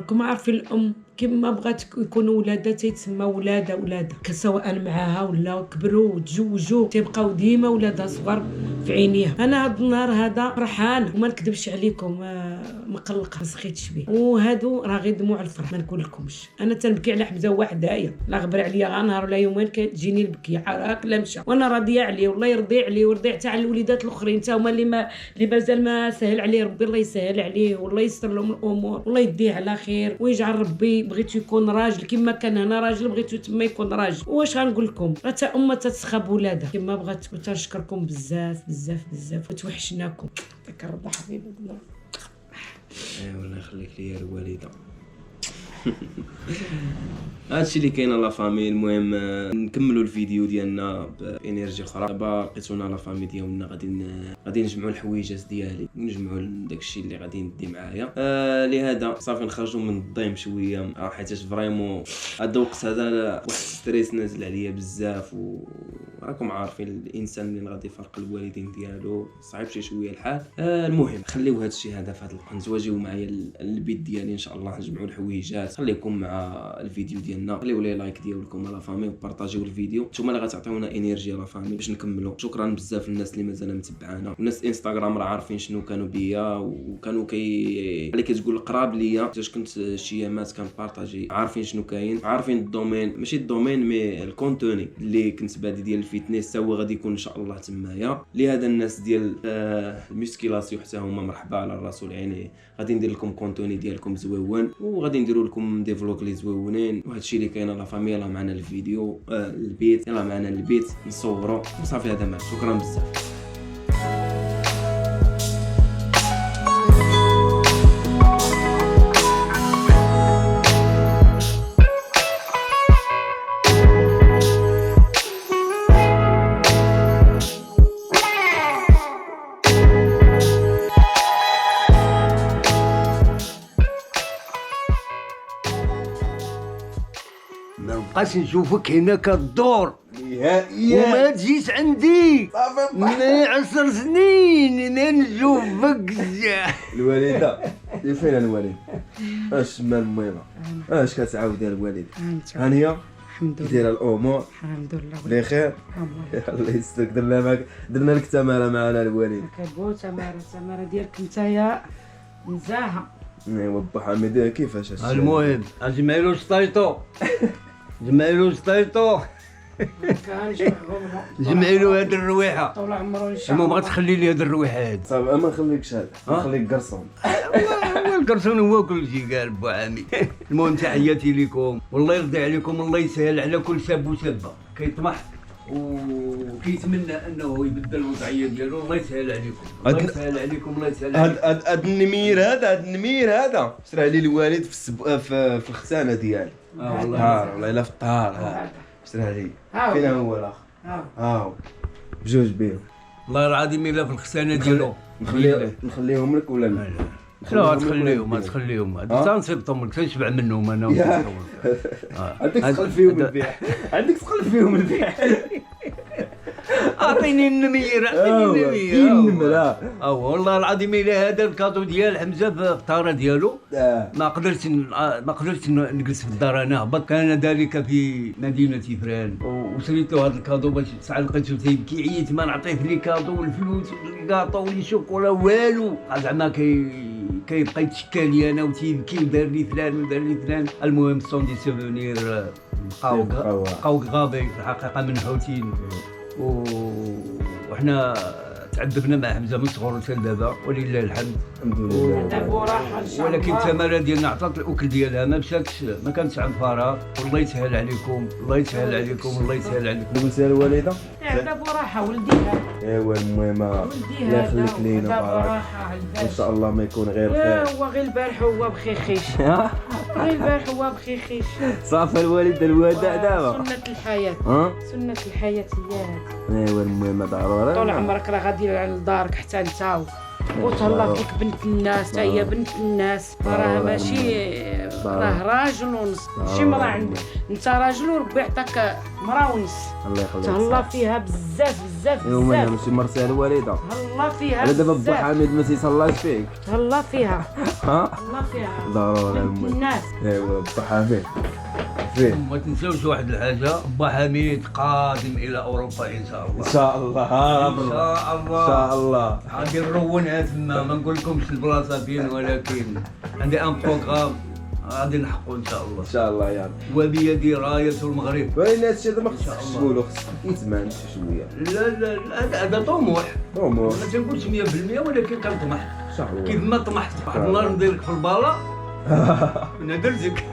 راكم عارفين الام كما بغات يكونوا ولادها تيتسمى ولادها سواء معاها ولا كبروا وتزوجوا تيبقاو ديما ولادها صغار في عينيها. انا هذا النهار هذا فرحان وما نكذبش عليكم، مقلقه ما سخيتش به، وهادو راه غير دموع الفرح ما نقول لكمش. انا تنبكي على حمزه وحدايا، لا غبر عليا غير نهار ولا يومين كتجيني البكيه هاك لا مشى، وانا راضيه عليه والله يرضي عليه ويرضي حتى على الوليدات الاخرين حتى هما اللي مازال ما سهل عليه ربي، الله يسهل عليه والله يسر لهم الامور والله يديه على خير ويجعل ربي. بغيتو يكون راجل كما كان هنا راجل، بغيتو تما يكون راجل. واش غنقول لكم، راه حتى امه تتسخى بولادها كما بغات. وتنشكركم بزاف بزاف بزاف وتوحشناكم. ياك الرضا حبيبي الله. والله يخليك ليا الوالده. هادشي اللي كاين لا فامي. المهم نكملوا الفيديو ديالنا بانرجي اخرى. دابا لقيتونا لا فامي ديالنا غادي نجمعوا الحويجات ديالي ونجمعوا داكشي اللي غادي ندي معايا. لهذا صافي نخرجوا من الضيم شويه، حيت فريمون هذا الوقت هذا واحد ستريس نازل عليا بزاف، وراكم عارفين الانسان اللي غادي يفرق الوالدين ديالو صعيب شويه الحال. المهم خليو هادشي هذا في هذا القنت واجيو معايا البيت ديالي ان شاء الله نجمعوا الحويجات. خليكم مع الفيديو ديالنا، خليو لي لايك ديالكم لا فامي وبارطاجيو الفيديو، نتوما اللي غتعطيونا انرجي لا فامي باش نكملوا. شكرا بزاف للناس اللي مازال متبعانا، والناس انستغرام راه عارفين شنو كانوا بيا وكانوا اللي كتقول القراب ليا فاش كنت شي يامات كنبارطاجي، عارفين شنو كاين، عارفين الدومين ماشي الدومين مي الكونتوني اللي كنت بادي ديال الفيتنس هو غادي يكون ان شاء الله تمايا. لهذا الناس ديال الميسكيلاسيون حتى هما مرحبا على الراس والعين، غادي ندير لكم كونتوني ديالكم زويون وغادي نديروا لكم دي فلوق لي زويونين. وهادشي اللي كاين لا فامي. يلاه معنا الفيديو البيت، يلاه معنا البيت نصوروا وصافي. هذا ما شكرا بزاف. ما نبقاش نشوفك هنا كدور نهائيا وما تجيش عندي من 10 سنين انا نشوفك. الوالده فين الوالد؟ اش مال الميمه؟ اش كتعاودي الوالد؟ هانيه الحمد لله دايره الامور الحمد بخير لله. الله يسترك. درنا لك تماره معنا الوالد. كبو تماره ديالك نتايا نزاهه. ايوا با حميد كيفاش هادشي؟ المهم اجمعوا سطيطو جمعوا سطيطو جمعوا هاد الرويحه. طول عمره ان شاء ما الله. بغات تخلي لي هاد الرويحه هادي. صافي ما نخليكش هذا، نخليك قرصون. هو القرصون هو كل شيء قال بو عامي. المهم تحياتي لكم والله يرضي عليكم، الله يسهل على كل شاب وشابه كيطمح وكيتمنى انه يبدل الوضعيه ديالو. الله يسهل عليكم الله يسهل عليكم الله يسهل عليكم. هاد النمير هذا شرا لي الوالد في الختانه ديالي. والله الا في الطهار شرا لي. فين هو الاخر؟ هاو بجوج بيهم والله العظيم الا في الختانه ديالو. نخليهم لك ولا لا؟ لا تخليهم انت نصيبطهم لك تنشبع منهم انا ونصيبطهم لك. عندك ثقل فيهم البيع، عندك ثقل فيهم البيع. اعطيني النمير والله العظيم الا هذا الكادو ديال حمزه في الطاره ديالو ما قدرتش نجلس في الدار. انا هبط كان ذلك في مدينه فران وشريت له هذا الكادو باش ساعه لقيته تيبكي عييت ما نعطيه لي كادو والفلوس والكاطو والشوكولا والو زعما كيبقى يتشكى لي انا وتيبكي ودار لي فلان. المهم سون دي سوفونير بقاو غابي في الحقيقه من حوتين. وحنا تعذبنا مع حمزه من صغر حتى دابا ولله الحمد الحمد لله. ولكن الثمره ديالنا عطات الاكل ديالها ما مشاتش ما كانتش عن فراغ. والله يسهل عليكم الله يسهل عليكم الله يسهل عليكم. قلتي الوالده على براحه ولديها. ايوا المهم الله يخليك لينا بارك ان شاء الله ما يكون غير خير. هو غير البارح هو بخيخيش. غير البارح هو بخيخيش. صافي الوالد الوداع دابا سنة الحياة. سنة الحياة هي هذه. ايوا المهم ضروري طول عمرك راه غادي لدارك حتى انت وتهلا فيك بنت الناس حتى هي بنت الناس. راه ماشي راه راجل ونص ماشي مرا عندك، انت راجل وربي عطاك مرا ونص. الله يخليك. تهلا فيها بزاف بزاف يوما بزاف. ماشي مرسي الوالده. تهلا فيها على دابا با بزاف. حميد ما تيصلاش فيك. تهلا فيها. ها تهلا فيها. ضروري بنت امي. الناس. ايوا با حميد فين ما تنساوش واحد الحاجه، با حميد قادم الى اوروبا ان شاء الله. ان شاء الله. ها ان شاء ان الله. شاء الله. غادي نرونها تما، ما نقول لكمش البلاصه فين، ولكن عندي ان بروغرام غادي نحققو ان شاء الله. ان شاء الله يا رب. وبيدي رايه المغرب. وين هادشي هذا ما خصكش الله. تقولو، خصك كيتمان شي شويه. لا لا لا، هذا طموح. طموح ما تنقولش 100% ولكن كنطمح. ان شاء الله. كيف ما طمحت واحد النهار نديرك في البالا من درتك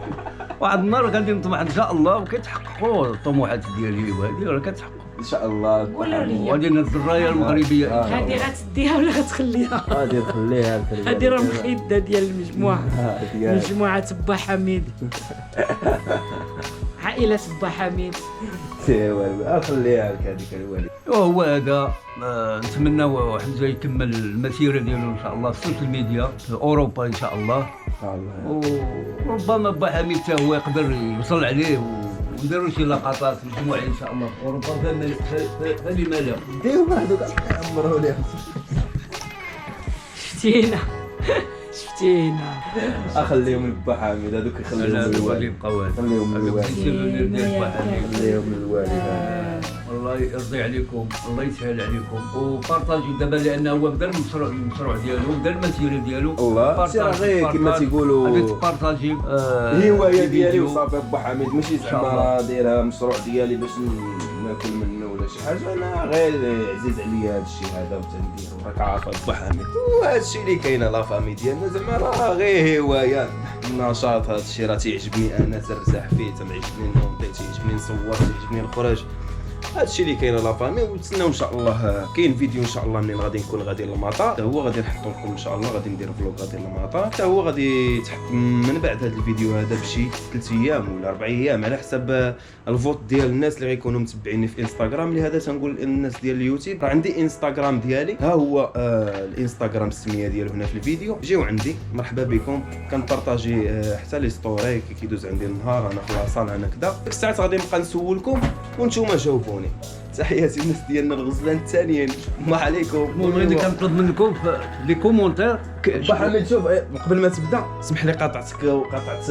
واحد النهار غادي نطمح ان شاء الله، وكيتحققوا الطموحات ديالي وهذه راه كتحقق. ان شاء الله. قولوا لي وغادي نهز الرايه المغربيه. هذه غتديها ولا غتخليها؟ غادي نخليها هذه راه مخيده ديال المجموعه، مجموعه با حميد، عائله با حميد. ايوا خليها لك هذيك الوالد. وهو هذا نتمنى حمزه يكمل المسيره ديالو ان شاء الله في السوشيال ميديا في اوروبا ان شاء الله. ان شاء الله. وربما با حميد حتى هو يقدر يوصل عليه ونديروا شي لقطات مجموعه ان شاء الله في اوروبا. فلما لا؟ ديروا هذوك عمروا لهم. شفتينا شفتينا. اخليهم لبا حميد هذوك، يخليهم لا غادي للوالد. يبقاو هذا. خليهم للوالد. خليهم للوالد. الله يرضي عليكم، الله يسهل عليكم، وبارطاجي دابا لانه هو بدا المشروع ديالو، بدا المسيره ديالو. الله سير غير كما تيقولوا غادي تبارطاجي الهوايه ديالي وصافي. با حميد ماشي شاء الله. زعما دايرها مشروع ديالي باش ناكل منه ولا شي حاجه، انا غير عزيز عليا هذا الشيء هذا وتنديرو، راك عارف با حميد. وهذا الشيء اللي كاين لا فامي ديالنا زعما راه غير هوايه النشاط. هذا الشيء راه تيعجبني انا، ترتاح فيه، تيعجبني النوم، تيعجبني نصور، تيعجبني نخرج. هذا الشيء اللي كاين لا فامي. ونتسناو ان شاء الله كاين فيديو ان شاء الله منين غادي نكون غادي للمطار، حتى هو غادي نحطو لكم ان شاء الله، غادي ندير فلوق غادي للمطار، حتى هو غادي يتحط من بعد هذا الفيديو هذا بشي 3 ايام ولا 4 ايام على حسب الفوت ديال الناس اللي غيكونوا متبعيني في انستغرام. لهذا تنقول الناس ديال اليوتيوب راه عندي انستغرام ديالي، ها هو الانستغرام السميه ديالو هنا في الفيديو. جيو عندي مرحبا بكم، كنبارطاجي حتى لي ستوري كي كيدوز عندي النهار انا في لاصال انا كذا. ديك الساعات غادي نبقى نسولكم وانتوما جاوبوني. تحياتي الناس ديالنا الغزلان الثانيين، ما عليكم. المهم اللي كنطلب منكم في لي كومونتير. با حميد شوف قبل ما تبدا اسمح لي قاطعتك وقاطعت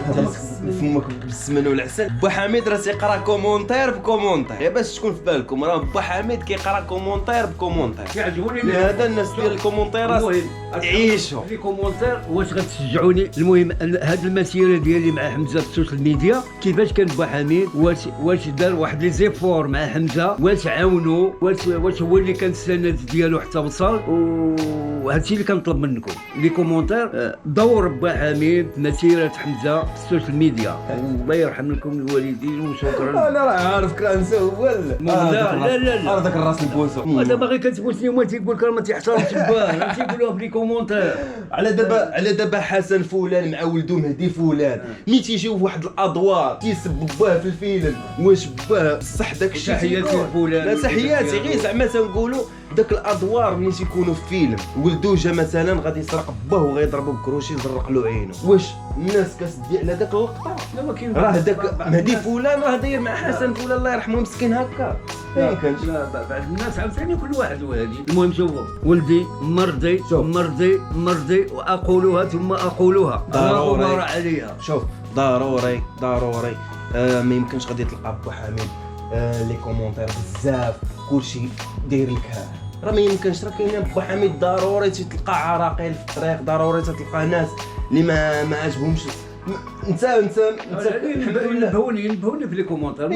هذا فمك بالسمن والعسل. با حميد راه تيقرا كومونتير بكومونتير، غير باش تكون في بالكم راه با حميد كيقرا كومونتير بكومونتير. كيعجبوني لهذا الناس ديال الكومونتيرات يعيشوا لي كومونتير. واش غتشجعوني؟ المهم هاد المسيره ديالي مع حمزه في السوشيال ميديا كيفاش كان با حميد، واش دار واحد لي زيفور مع حمزه، واش عاونوا، واش هو اللي كان السند ديالو حتى وصل. وهادشي اللي كنطلب منكم لي كومونتير. دور با حميد مسيره حمزه في السوشيال ميديا. الله يرحم لكم الوالدين وشكرا. انا راه عارف كنسى هو لا لا داك الراس البوسو. هذا باغي كتبوسني وما تيقول لك ما تيحترمش باه، تيقولوها في لي كومونتير. على دابا حسن فلان مع ولدو مهدي فلان ملي تيجيو فواحد الادوار تيسب باه في الفيلم، واش باه بصح داك الشيء تحياتي لفلان. لا تحياتي غير زعما تنقولوا داك الادوار ملي تيكونوا في فيلم ولدو جا مثلا غادي يسرق باه وغيضربو بكروشي يزرق له عينه، واش الناس كتدي على داك اللقطه؟ راه داك مهدي فلان راه داير مع حسن فلان الله يرحمه مسكين هكا. لا بعض الناس عاوتاني كل واحد وهذه. المهم شوفوا ولدي مرضي واقولها ثم اقولها ضروري عليها. شوف ضروري ما يمكنش غادي تلقى با حميد لي كومونتير بزاف كلشي داير لك راه ما يمكنش. راه كاين با حميد ضروري تلقى عراقيل في الطريق، ضروري تلقى ناس اللي ما عجبهمش. انت نبهوني في لي كومونتير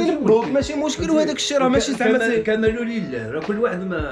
ماشي مشكل. وهذاك الشيء راه ماشي زعما كملوا لله، راه كل واحد ما